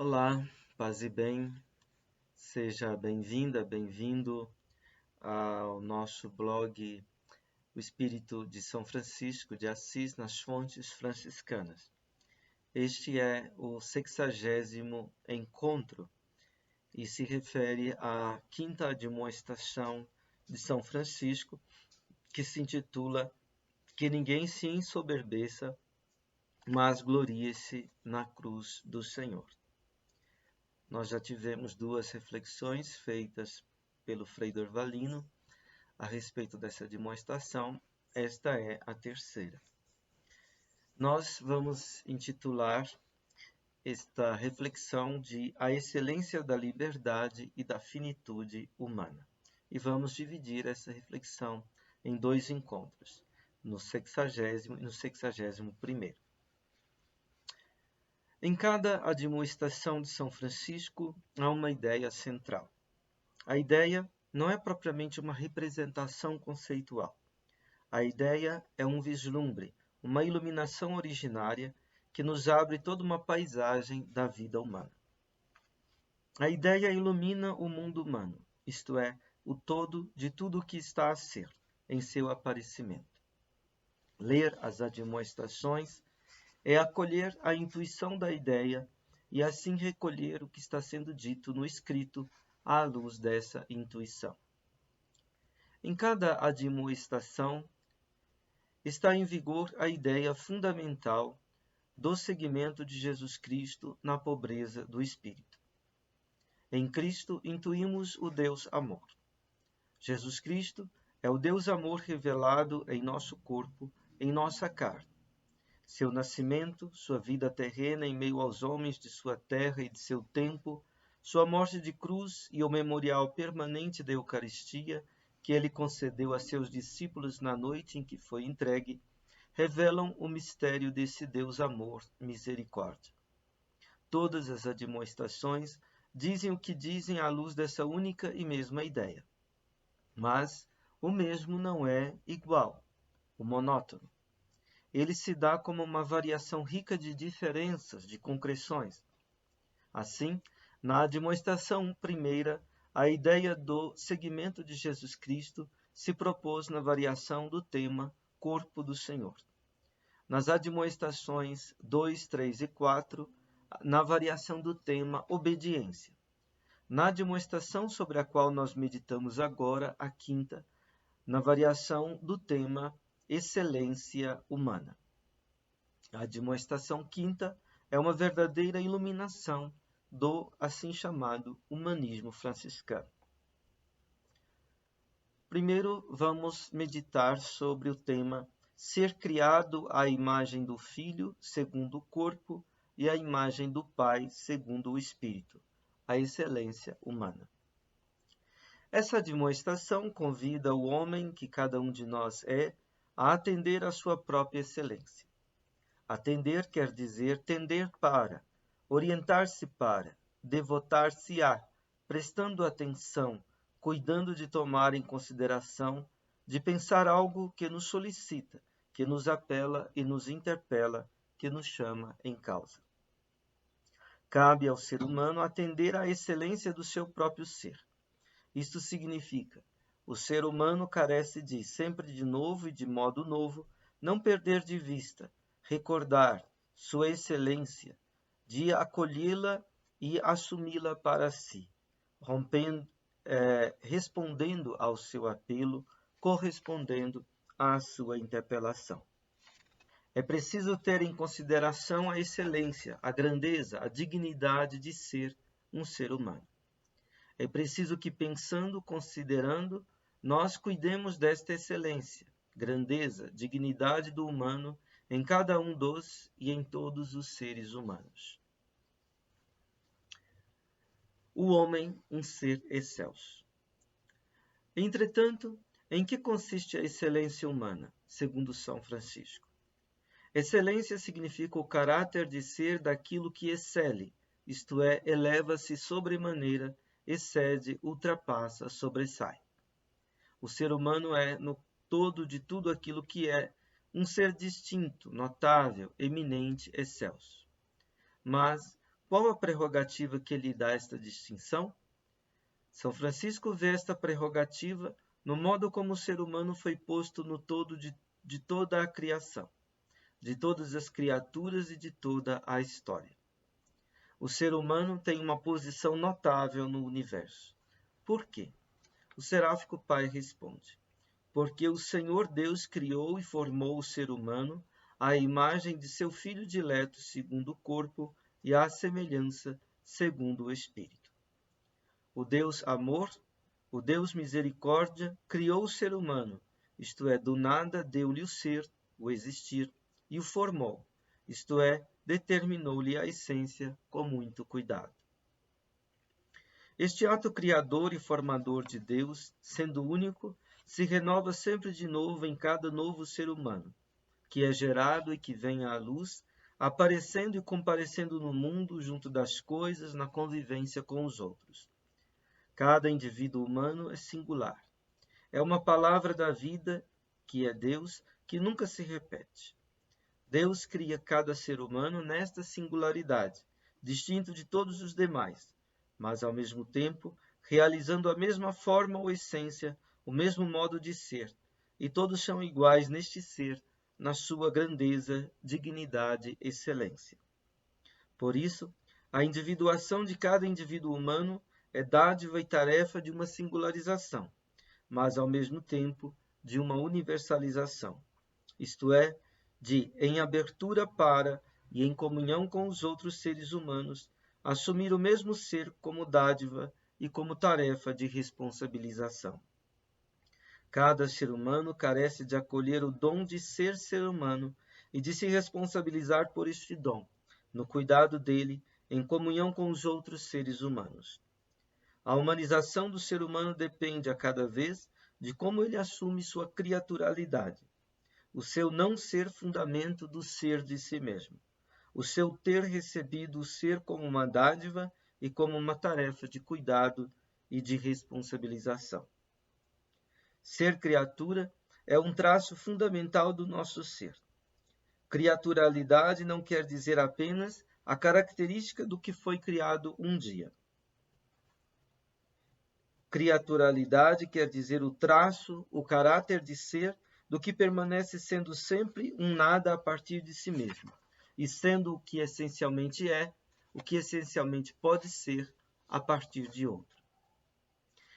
Olá, paz e bem, seja bem-vinda, bem-vindo ao nosso blog O Espírito de São Francisco de Assis nas Fontes Franciscanas. Este é o 60º encontro e se refere à quinta admoestação de São Francisco, que se intitula Que ninguém se ensoberbeça, mas glorie-se na cruz do Senhor. Nós já tivemos duas reflexões feitas pelo Frei Dorvalino a respeito dessa demonstração. Esta é a terceira. Nós vamos intitular esta reflexão de A Excelência da Liberdade e da Finitude Humana. E vamos dividir essa reflexão em dois encontros, no 60º e no 61º. Em cada admoestação de São Francisco há uma ideia central. A ideia não é propriamente uma representação conceitual. A ideia é um vislumbre, uma iluminação originária que nos abre toda uma paisagem da vida humana. A ideia ilumina o mundo humano, isto é, o todo de tudo o que está a ser, em seu aparecimento. Ler as admoestações é acolher a intuição da ideia e assim recolher o que está sendo dito no escrito à luz dessa intuição. Em cada admoestação está em vigor a ideia fundamental do seguimento de Jesus Cristo na pobreza do espírito. Em Cristo intuímos o Deus amor. Jesus Cristo é o Deus amor revelado em nosso corpo, em nossa carne. Seu nascimento, sua vida terrena em meio aos homens de sua terra e de seu tempo, sua morte de cruz e o memorial permanente da Eucaristia que ele concedeu a seus discípulos na noite em que foi entregue, revelam o mistério desse Deus amor, misericórdia. Todas as admoestações dizem o que dizem à luz dessa única e mesma ideia. Mas o mesmo não é igual, o monótono. Ele se dá como uma variação rica de diferenças, de concreções. Assim, na admoestação primeira, a ideia do seguimento de Jesus Cristo se propôs na variação do tema Corpo do Senhor. Nas admoestações 2, 3 e 4, na variação do tema Obediência. Na admoestação sobre a qual nós meditamos agora, a quinta, na variação do tema Excelência Humana. A admoestação quinta é uma verdadeira iluminação do assim chamado humanismo franciscano. Primeiro, vamos meditar sobre o tema Ser criado à imagem do Filho, segundo o corpo, e à imagem do Pai, segundo o Espírito, a excelência humana. Essa admoestação convida o homem, que cada um de nós é, a atender à sua própria excelência. Atender quer dizer tender para, orientar-se para, devotar-se a, prestando atenção, cuidando de tomar em consideração, de pensar algo que nos solicita, que nos apela e nos interpela, que nos chama em causa. Cabe ao ser humano atender à excelência do seu próprio ser. Isto significa, o ser humano carece de, sempre de novo e de modo novo, não perder de vista, recordar sua excelência, de acolhê-la e assumi-la para si, respondendo ao seu apelo, correspondendo à sua interpelação. É preciso ter em consideração a excelência, a grandeza, a dignidade de ser um ser humano. É preciso que, pensando, considerando, nós cuidemos desta excelência, grandeza, dignidade do humano em cada um dos e em todos os seres humanos. O homem, um ser excelso. Entretanto, em que consiste a excelência humana, segundo São Francisco? Excelência significa o caráter de ser daquilo que excele, isto é, eleva-se sobremaneira, excede, ultrapassa, sobressai. O ser humano é, no todo de tudo aquilo que é, um ser distinto, notável, eminente, excelso. Mas, Qual a prerrogativa que lhe dá esta distinção? São Francisco vê esta prerrogativa no modo como o ser humano foi posto no todo de toda a criação, de todas as criaturas e de toda a história. O ser humano tem uma posição notável no universo. Por quê? O seráfico pai responde: porque o Senhor Deus criou e formou o ser humano à imagem de seu Filho dileto segundo o corpo e à semelhança segundo o Espírito. O Deus amor, o Deus misericórdia, criou o ser humano, isto é, do nada deu-lhe o ser, o existir, e o formou, isto é, determinou-lhe a essência com muito cuidado. Este ato criador e formador de Deus, sendo único, se renova sempre de novo em cada novo ser humano, que é gerado e que vem à luz, aparecendo e comparecendo no mundo junto das coisas, na convivência com os outros. Cada indivíduo humano é singular. É uma palavra da vida, que é Deus, que nunca se repete. Deus cria cada ser humano nesta singularidade, distinto de todos os demais, mas ao mesmo tempo realizando a mesma forma ou essência, o mesmo modo de ser, e todos são iguais neste ser, na sua grandeza, dignidade, excelência. Por isso, a individuação de cada indivíduo humano é dádiva e tarefa de uma singularização, mas ao mesmo tempo de uma universalização, isto é, de, em abertura para e em comunhão com os outros seres humanos, assumir o mesmo ser como dádiva e como tarefa de responsabilização. Cada ser humano carece de acolher o dom de ser ser humano e de se responsabilizar por este dom, no cuidado dele, em comunhão com os outros seres humanos. A humanização do ser humano depende a cada vez de como ele assume sua criaturalidade, o seu não ser fundamento do ser de si mesmo, o seu ter recebido o ser como uma dádiva e como uma tarefa de cuidado e de responsabilização. Ser criatura é um traço fundamental do nosso ser. Criaturalidade não quer dizer apenas a característica do que foi criado um dia. Criaturalidade quer dizer o traço, o caráter de ser do que permanece sendo sempre um nada a partir de si mesmo, e sendo o que essencialmente é, o que essencialmente pode ser a partir de outro.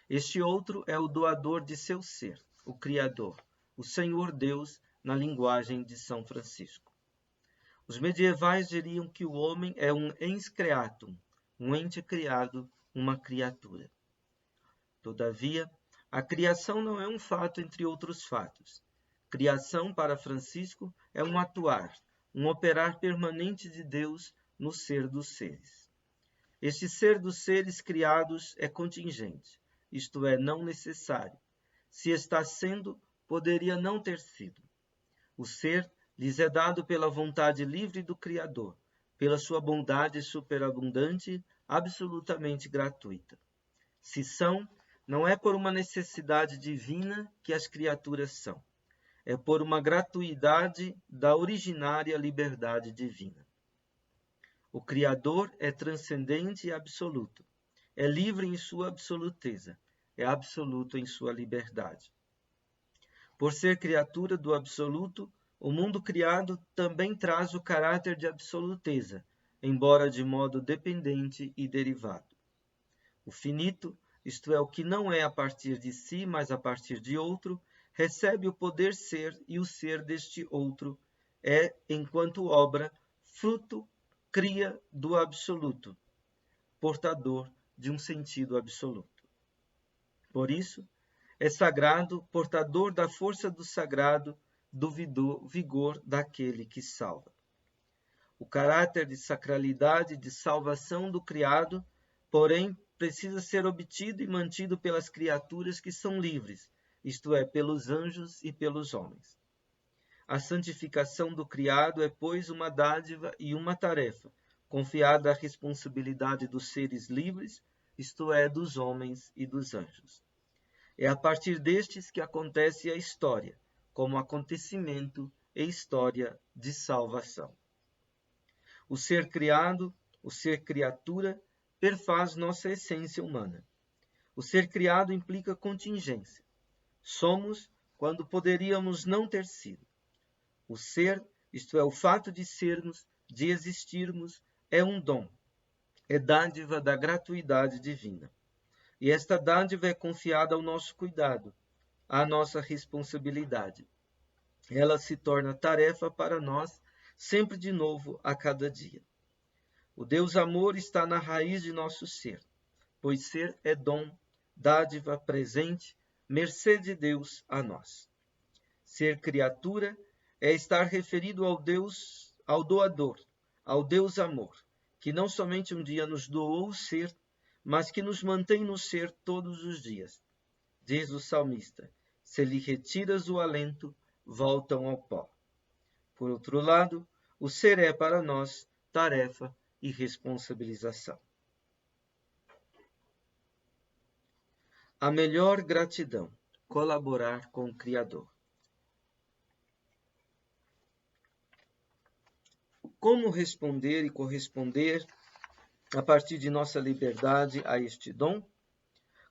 Este outro é o doador de seu ser, o Criador, o Senhor Deus, na linguagem de São Francisco. Os medievais diriam que o homem é um ens creatum, um ente criado, uma criatura. Todavia, a criação não é um fato entre outros fatos. Criação, para Francisco, é um atuar, um operar permanente de Deus no ser dos seres. Este ser dos seres criados é contingente, isto é, não necessário. Se está sendo, poderia não ter sido. O ser lhes é dado pela vontade livre do Criador, pela sua bondade superabundante, absolutamente gratuita. Se são, não é por uma necessidade divina que as criaturas são. É por uma gratuidade da originária liberdade divina. O Criador é transcendente e absoluto. É livre em sua absoluteza. É absoluto em sua liberdade. Por ser criatura do absoluto, o mundo criado também traz o caráter de absoluteza, embora de modo dependente e derivado. O finito, isto é, o que não é a partir de si, mas a partir de outro, recebe o poder ser e o ser deste outro é, enquanto obra, fruto, cria do absoluto, portador de um sentido absoluto. Por isso, é sagrado, portador da força do sagrado, do vigor daquele que salva. O caráter de sacralidade e de salvação do criado, porém, precisa ser obtido e mantido pelas criaturas que são livres, isto é, pelos anjos e pelos homens. A santificação do criado é, pois, uma dádiva e uma tarefa, confiada à responsabilidade dos seres livres, isto é, dos homens e dos anjos. É a partir destes que acontece a história, como acontecimento e história de salvação. O ser criado O ser criatura perfaz nossa essência humana. O ser criado implica contingência. Somos quando poderíamos não ter sido. O ser, isto é, o fato de sermos, de existirmos, é um dom. É dádiva da gratuidade divina. E esta dádiva é confiada ao nosso cuidado, à nossa responsabilidade. Ela se torna tarefa para nós, sempre de novo, a cada dia. O Deus amor está na raiz de nosso ser, pois ser é dom, dádiva, presente, mercê de Deus a nós. Ser criatura é estar referido ao Deus, ao doador, ao Deus amor, que não somente um dia nos doou o ser, mas que nos mantém no ser todos os dias. Diz o salmista: se lhe retiras o alento, voltam ao pó. Por outro lado, o ser é para nós tarefa e responsabilização. A melhor gratidão: colaborar com o Criador. Como responder e corresponder a partir de nossa liberdade a este dom?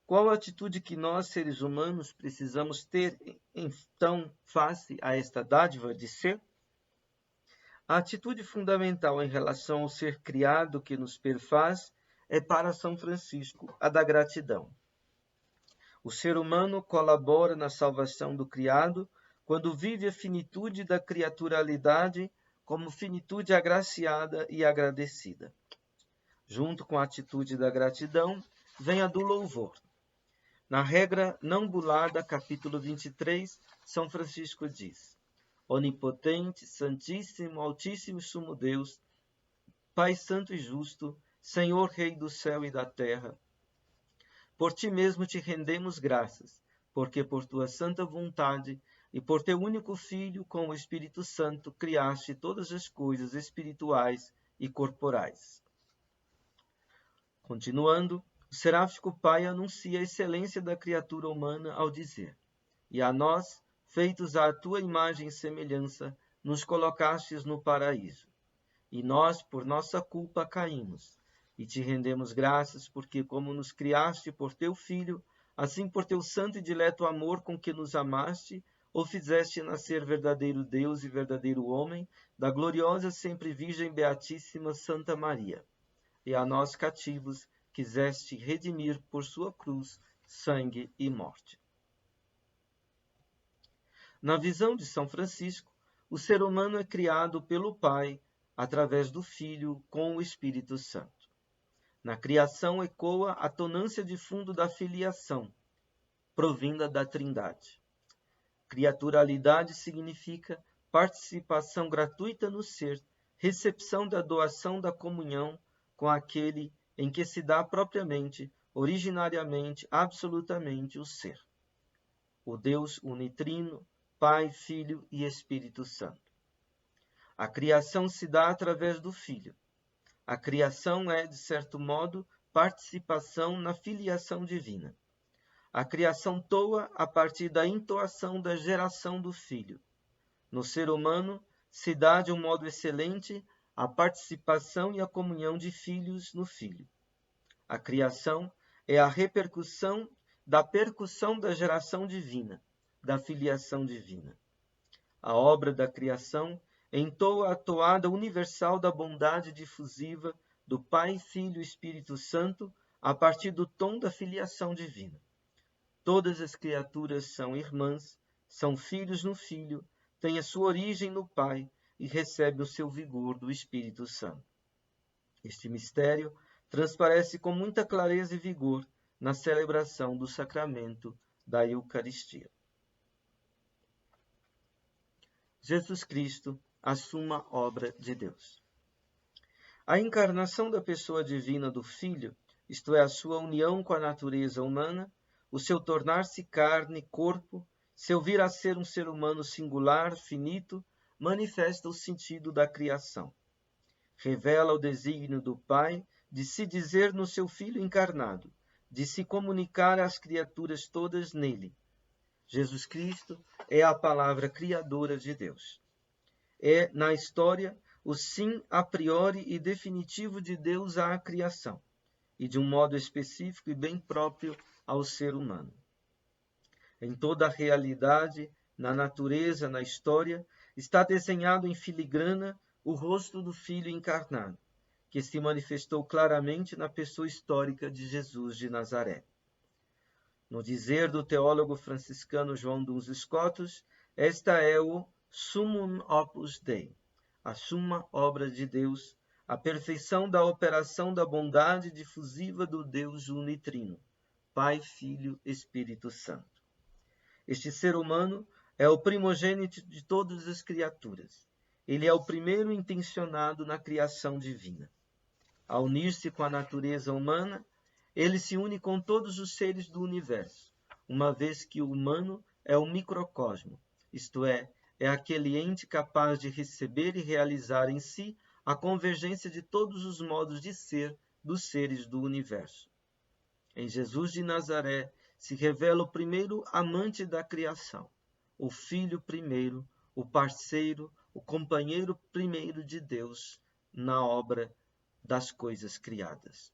Qual a atitude que nós, seres humanos, precisamos ter, então, face a esta dádiva de ser? A atitude fundamental em relação ao ser criado que nos perfaz é para São Francisco a da gratidão. O ser humano colabora na salvação do criado quando vive a finitude da criaturalidade como finitude agraciada e agradecida. Junto com a atitude da gratidão, vem a do louvor. Na regra não bulada, capítulo 23, São Francisco diz: onipotente, santíssimo, altíssimo e sumo Deus, Pai santo e justo, Senhor Rei do céu e da terra, por ti mesmo te rendemos graças, porque por tua santa vontade e por teu único Filho, com o Espírito Santo, criaste todas as coisas espirituais e corporais. Continuando, o seráfico Pai anuncia a excelência da criatura humana ao dizer: e a nós, feitos à tua imagem e semelhança, nos colocastes no paraíso. E nós, por nossa culpa, caímos. E te rendemos graças, porque como nos criaste por teu Filho, assim por teu santo e dileto amor com que nos amaste, o fizeste nascer verdadeiro Deus e verdadeiro homem, da gloriosa sempre Virgem Beatíssima Santa Maria. E a nós cativos, quiseste redimir por sua cruz, sangue e morte. Na visão de São Francisco, o ser humano é criado pelo Pai, através do Filho, com o Espírito Santo. Na criação ecoa a tonância de fundo da filiação, provinda da Trindade. Criaturalidade significa participação gratuita no ser, recepção da doação da comunhão com aquele em que se dá propriamente, originariamente, absolutamente o ser. O Deus unitrino, Pai, Filho e Espírito Santo. A criação se dá através do Filho. A criação é, de certo modo, participação na filiação divina. A criação toa a partir da entoação da geração do Filho. No ser humano, se dá de um modo excelente a participação e a comunhão de filhos no Filho. A criação é a repercussão da percussão da geração divina, da filiação divina. A obra da criação entoa a toada universal da bondade difusiva do Pai, Filho e Espírito Santo a partir do tom da filiação divina. Todas as criaturas são irmãs, são filhos no Filho, têm a sua origem no Pai e recebem o seu vigor do Espírito Santo. Este mistério transparece com muita clareza e vigor na celebração do sacramento da Eucaristia. Jesus Cristo, a suma obra de Deus. A encarnação da pessoa divina do Filho, isto é, a sua união com a natureza humana, o seu tornar-se carne, corpo, seu vir a ser um ser humano singular, finito, manifesta o sentido da criação. Revela o desígnio do Pai de se dizer no seu Filho encarnado, de se comunicar às criaturas todas nele. Jesus Cristo é a palavra criadora de Deus. É, na história, o sim a priori e definitivo de Deus à criação, e de um modo específico e bem próprio ao ser humano. Em toda a realidade, na natureza, na história, está desenhado em filigrana o rosto do Filho encarnado, que se manifestou claramente na pessoa histórica de Jesus de Nazaré. No dizer do teólogo franciscano João Duns Scotus, esta é o summum opus Dei, a suma obra de Deus, a perfeição da operação da bondade difusiva do Deus unitrino, Pai, Filho, Espírito Santo. Este ser humano é o primogênito de todas as criaturas. Ele é o primeiro intencionado na criação divina. Ao unir-se com a natureza humana, ele se une com todos os seres do universo, uma vez que o humano é o microcosmo, isto é aquele ente capaz de receber e realizar em si a convergência de todos os modos de ser dos seres do universo. Em Jesus de Nazaré se revela o primeiro amante da criação, o Filho primeiro, o parceiro, o companheiro primeiro de Deus na obra das coisas criadas.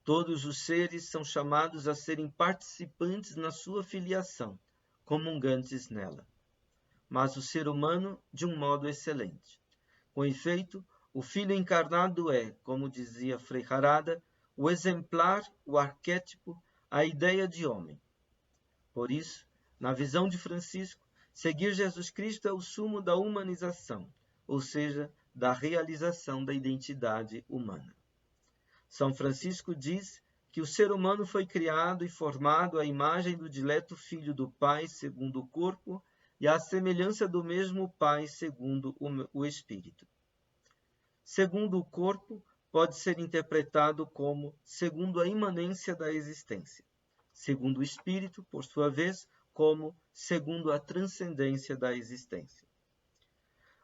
Todos os seres são chamados a serem participantes na sua filiação, comungantes nela. Mas o ser humano de um modo excelente. Com efeito, o Filho encarnado é, como dizia Frei Harada, o exemplar, o arquétipo, a ideia de homem. Por isso, na visão de Francisco, seguir Jesus Cristo é o sumo da humanização, ou seja, da realização da identidade humana. São Francisco diz que o ser humano foi criado e formado à imagem do dileto Filho do Pai, segundo o corpo, e à semelhança do mesmo Pai, segundo o Espírito. Segundo o corpo, pode ser interpretado como segundo a imanência da existência. Segundo o Espírito, por sua vez, como segundo a transcendência da existência.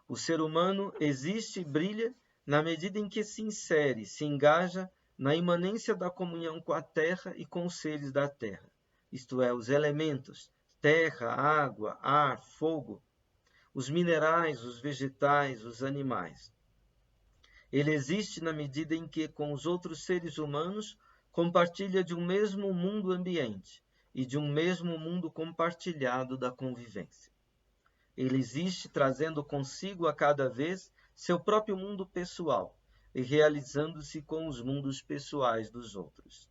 O ser humano existe e brilha na medida em que se insere, se engaja na imanência da comunhão com a terra e com os seres da terra, isto é, os elementos, terra, água, ar, fogo, os minerais, os vegetais, os animais. Ele existe na medida em que, com os outros seres humanos, compartilha de um mesmo mundo ambiente e de um mesmo mundo compartilhado da convivência. Ele existe trazendo consigo a cada vez seu próprio mundo pessoal e realizando-se com os mundos pessoais dos outros.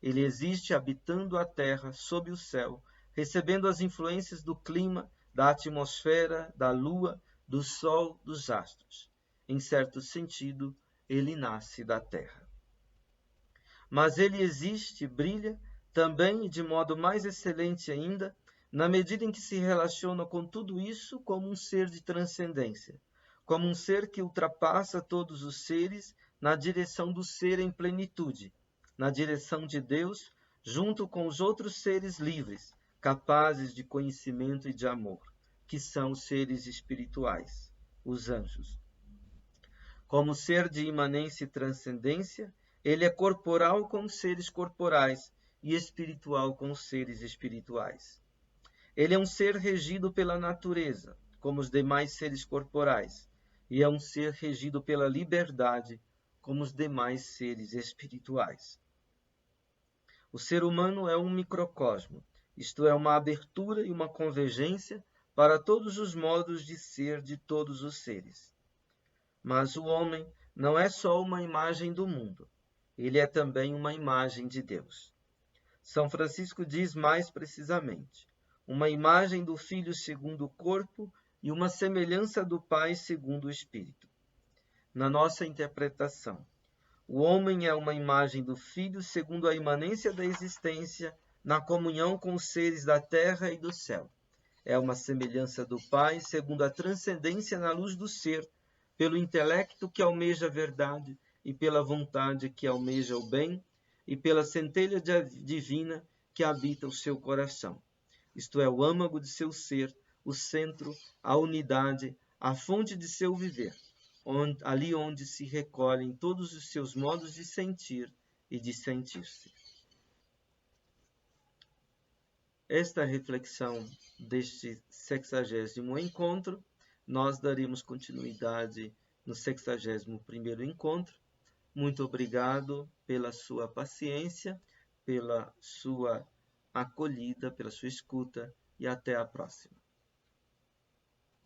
Ele existe habitando a terra, sob o céu, recebendo as influências do clima, da atmosfera, da lua, do sol, dos astros. Em certo sentido, ele nasce da terra. Mas ele existe, brilha, também e de modo mais excelente ainda, na medida em que se relaciona com tudo isso como um ser de transcendência, como um ser que ultrapassa todos os seres na direção do ser em plenitude, na direção de Deus, junto com os outros seres livres, capazes de conhecimento e de amor, que são os seres espirituais, os anjos. Como ser de imanência e transcendência, ele é corporal com os seres corporais e espiritual com os seres espirituais. Ele é um ser regido pela natureza, como os demais seres corporais, e é um ser regido pela liberdade, como os demais seres espirituais. O ser humano é um microcosmo, isto é, uma abertura e uma convergência para todos os modos de ser de todos os seres. Mas o homem não é só uma imagem do mundo, ele é também uma imagem de Deus. São Francisco diz mais precisamente, uma imagem do Filho segundo o corpo e uma semelhança do Pai segundo o Espírito. Na nossa interpretação, o homem é uma imagem do Filho segundo a imanência da existência na comunhão com os seres da terra e do céu. É uma semelhança do Pai segundo a transcendência na luz do ser, pelo intelecto que almeja a verdade e pela vontade que almeja o bem e pela centelha divina que habita o seu coração. Isto é, o âmago de seu ser, o centro, a unidade, a fonte de seu viver, ali onde se recolhem todos os seus modos de sentir e de sentir-se. Esta reflexão deste 60º encontro nós daremos continuidade no 61º encontro. Muito obrigado pela sua paciência, pela sua acolhida, pela sua escuta e até a próxima.